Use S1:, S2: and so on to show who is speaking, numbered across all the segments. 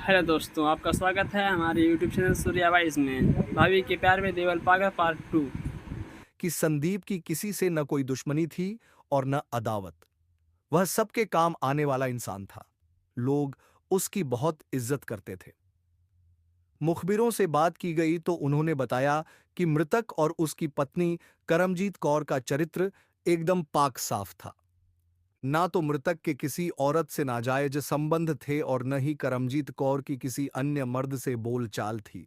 S1: Hello दोस्तों, आपका स्वागत है हमारे यूट्यूब चैनल सूर्या वाइज में। भाभी के प्यार में देवल पागल पार्ट 2।
S2: कि संदीप की किसी से न कोई दुश्मनी थी और न अदावत। वह सबके काम आने वाला इंसान था। लोग उसकी बहुत इज्जत करते थे। मुखबिरों से बात की गई तो उन्होंने बताया कि मृतक और उसकी पत्नी करमजीत कौर का चरित्र एकदम पाक साफ था। ना तो मृतक के किसी औरत से नाजायज संबंध थे और न ही करमजीत कौर की किसी अन्य मर्द से बोलचाल थी।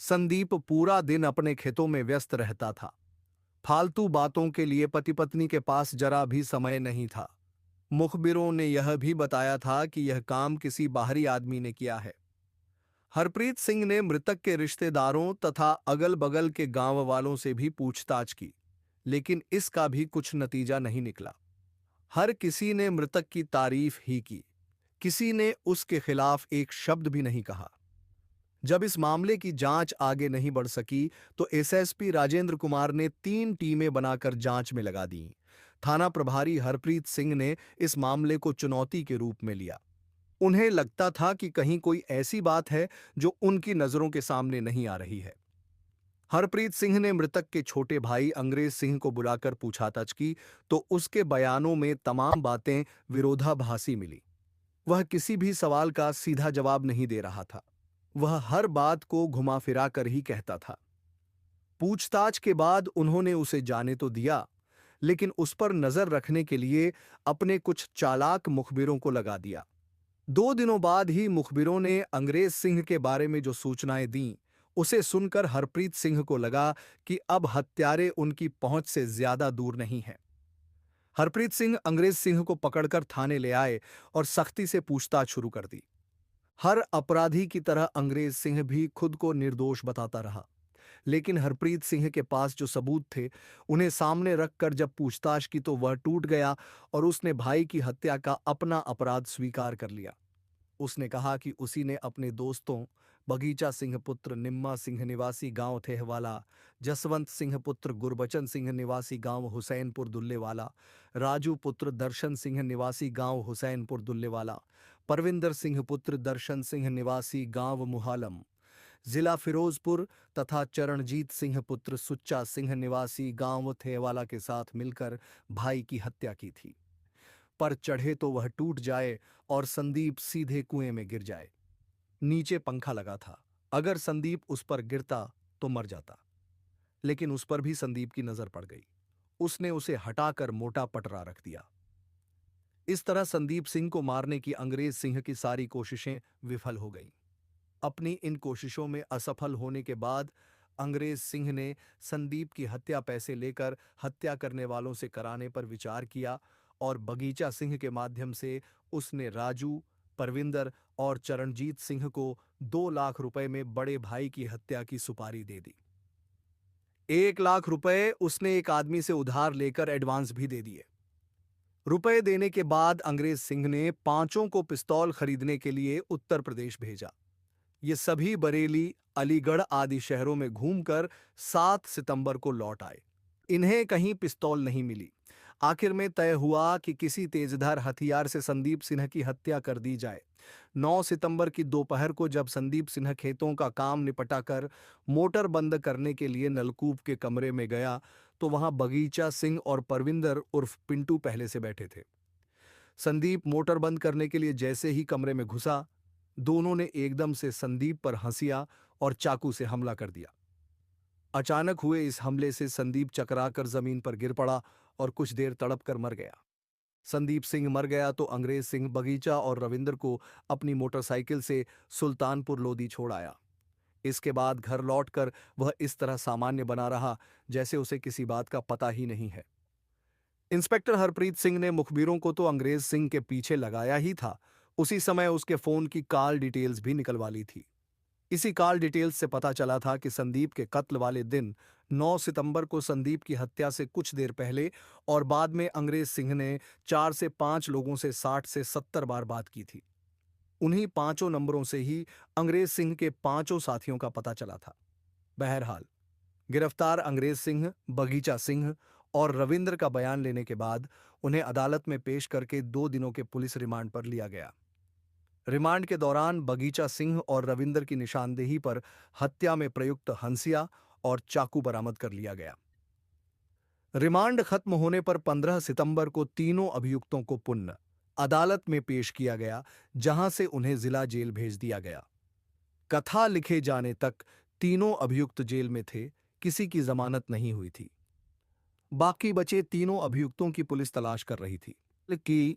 S2: संदीप पूरा दिन अपने खेतों में व्यस्त रहता था। फालतू बातों के लिए पति पत्नी के पास जरा भी समय नहीं था। मुखबिरों ने यह भी बताया था कि यह काम किसी बाहरी आदमी ने किया है। हरप्रीत सिंह ने मृतक के रिश्तेदारों तथा अगल बगल के गांव वालों से भी पूछताछ की, लेकिन इसका भी कुछ नतीजा नहीं निकला। हर किसी ने मृतक की तारीफ ही की। किसी ने उसके खिलाफ एक शब्द भी नहीं कहा। जब इस मामले की जांच आगे नहीं बढ़ सकी तो एसएसपी राजेंद्र कुमार ने 3 टीमें बनाकर जांच में लगा दी। थाना प्रभारी हरप्रीत सिंह ने इस मामले को चुनौती के रूप में लिया। उन्हें लगता था कि कहीं कोई ऐसी बात है जो उनकी नजरों के सामने नहीं आ रही है। हरप्रीत सिंह ने मृतक के छोटे भाई अंग्रेज सिंह को बुलाकर पूछताछ की तो उसके बयानों में तमाम बातें विरोधाभासी मिली। वह किसी भी सवाल का सीधा जवाब नहीं दे रहा था। वह हर बात को घुमा फिरा कर ही कहता था। पूछताछ के बाद उन्होंने उसे जाने तो दिया, लेकिन उस पर नजर रखने के लिए अपने कुछ चालाक मुखबिरों को लगा दिया। 2 दिनों बाद ही मुखबिरों ने अंग्रेज सिंह के बारे में जो सूचनाएं दी, उसे सुनकर हरप्रीत सिंह को लगा कि अब हत्यारे उनकी पहुंच से ज्यादा दूर नहीं है। हरप्रीत सिंह अंग्रेज सिंह को पकड़कर थाने ले आए और सख्ती से पूछताछ शुरू कर दी। हर अपराधी की तरह अंग्रेज सिंह भी खुद को निर्दोष बताता रहा, लेकिन हरप्रीत सिंह के पास जो सबूत थे, उन्हें सामने रखकर जब पूछताछ की तो वह टूट गया और उसने भाई की हत्या का अपना अपराध स्वीकार कर लिया। उसने कहा कि उसी ने अपने दोस्तों बगीचा सिंह पुत्र निम्मा सिंह निवासी गांव थेहवाला, जसवंत सिंह पुत्र गुरबचन सिंह निवासी गांव हुसैनपुर दुल्लेवाला, राजू पुत्र दर्शन सिंह निवासी गांव हुसैनपुर दुल्लेवाला, परविंदर सिंह पुत्र दर्शन सिंह निवासी गांव मुहालम, जिला फिरोजपुर तथा चरणजीत सिंह पुत्र सुच्चा सिंह निवासी गांव थेहवाला के साथ मिलकर भाई की हत्या की थी। पर चढ़े तो वह टूट जाए और संदीप सीधे कुएं में गिर जाए। नीचे पंखा लगा था। अगर संदीप उस पर गिरता तो मर जाता, लेकिन उस पर भी संदीप की नजर पड़ गई। उसने उसे हटाकर मोटा पटरा रख दिया। इस तरह संदीप सिंह को मारने की अंग्रेज सिंह की सारी कोशिशें विफल हो गईं। अपनी इन कोशिशों में असफल होने के बाद अंग्रेज सिंह ने संदीप की हत्या पैसे लेकर हत्या करने वालों से कराने पर विचार किया और बगीचा सिंह के माध्यम से उसने राजू, परविंदर और चरणजीत सिंह को 2 लाख रुपए में बड़े भाई की हत्या की सुपारी दे दी। 1 लाख रुपए उसने एक आदमी से उधार लेकर एडवांस भी दे दिए। रुपए देने के बाद अंग्रेज सिंह ने पांचों को पिस्तौल खरीदने के लिए उत्तर प्रदेश भेजा। ये सभी बरेली, अलीगढ़ आदि शहरों में घूमकर 7 सितंबर को लौट आए। इन्हें कहीं पिस्तौल नहीं मिली। आखिर में तय हुआ कि किसी तेजधार हथियार से संदीप सिन्हा की हत्या कर दी जाए। 9 सितंबर की दोपहर को जब संदीप सिन्हा खेतों का काम निपटाकर मोटर बंद करने के लिए नलकूप के कमरे में गया तो वहां बगीचा सिंह और परविंदर उर्फ पिंटू पहले से बैठे थे। संदीप मोटर बंद करने के लिए जैसे ही कमरे में घुसा, दोनों ने एकदम से संदीप पर हंसिया और चाकू से हमला कर दिया। अचानक हुए इस हमले से संदीप चकराकर जमीन पर गिर पड़ा और कुछ देर तड़प कर मर गया। संदीप सिंह मर गया तो अंग्रेज सिंह बगीचा और रविंद्र को अपनी मोटरसाइकिल से सुल्तानपुर लोधी छोड़ आया। इसके बाद घर लौटकर वह इस तरह सामान्य बना रहा जैसे उसे किसी बात का पता ही नहीं है। इंस्पेक्टर हरप्रीत सिंह ने मुखबिरों को तो अंग्रेज सिंह के पीछे लगाया ही था, उसी समय उसके फोन की कॉल डिटेल्स भी निकलवा ली थी। इसी कॉल डिटेल्स से पता चला था कि संदीप के कत्ल वाले दिन 9 सितंबर को संदीप की हत्या से कुछ देर पहले और बाद में अंग्रेज सिंह ने 4 से 5 लोगों से 60 से 70 बार बात की थी। उन्हीं पांचों नंबरों से ही अंग्रेज सिंह के पांचों साथियों का पता चला था। बहरहाल गिरफ्तार अंग्रेज सिंह, बगीचा सिंह और रविंद्र का बयान लेने के बाद उन्हें अदालत में पेश करके 2 दिनों के पुलिस रिमांड पर लिया गया। रिमांड के दौरान बगीचा सिंह और रविंदर की निशानदेही पर हत्या में प्रयुक्त हंसिया और चाकू बरामद कर लिया गया। रिमांड खत्म होने पर 15 सितंबर को तीनों अभियुक्तों को पुनः अदालत में पेश किया गया, जहां से उन्हें जिला जेल भेज दिया गया। कथा लिखे जाने तक तीनों अभियुक्त जेल में थे, किसी की जमानत नहीं हुई थी। बाकी बचे तीनों अभियुक्तों की पुलिस तलाश कर रही थी कि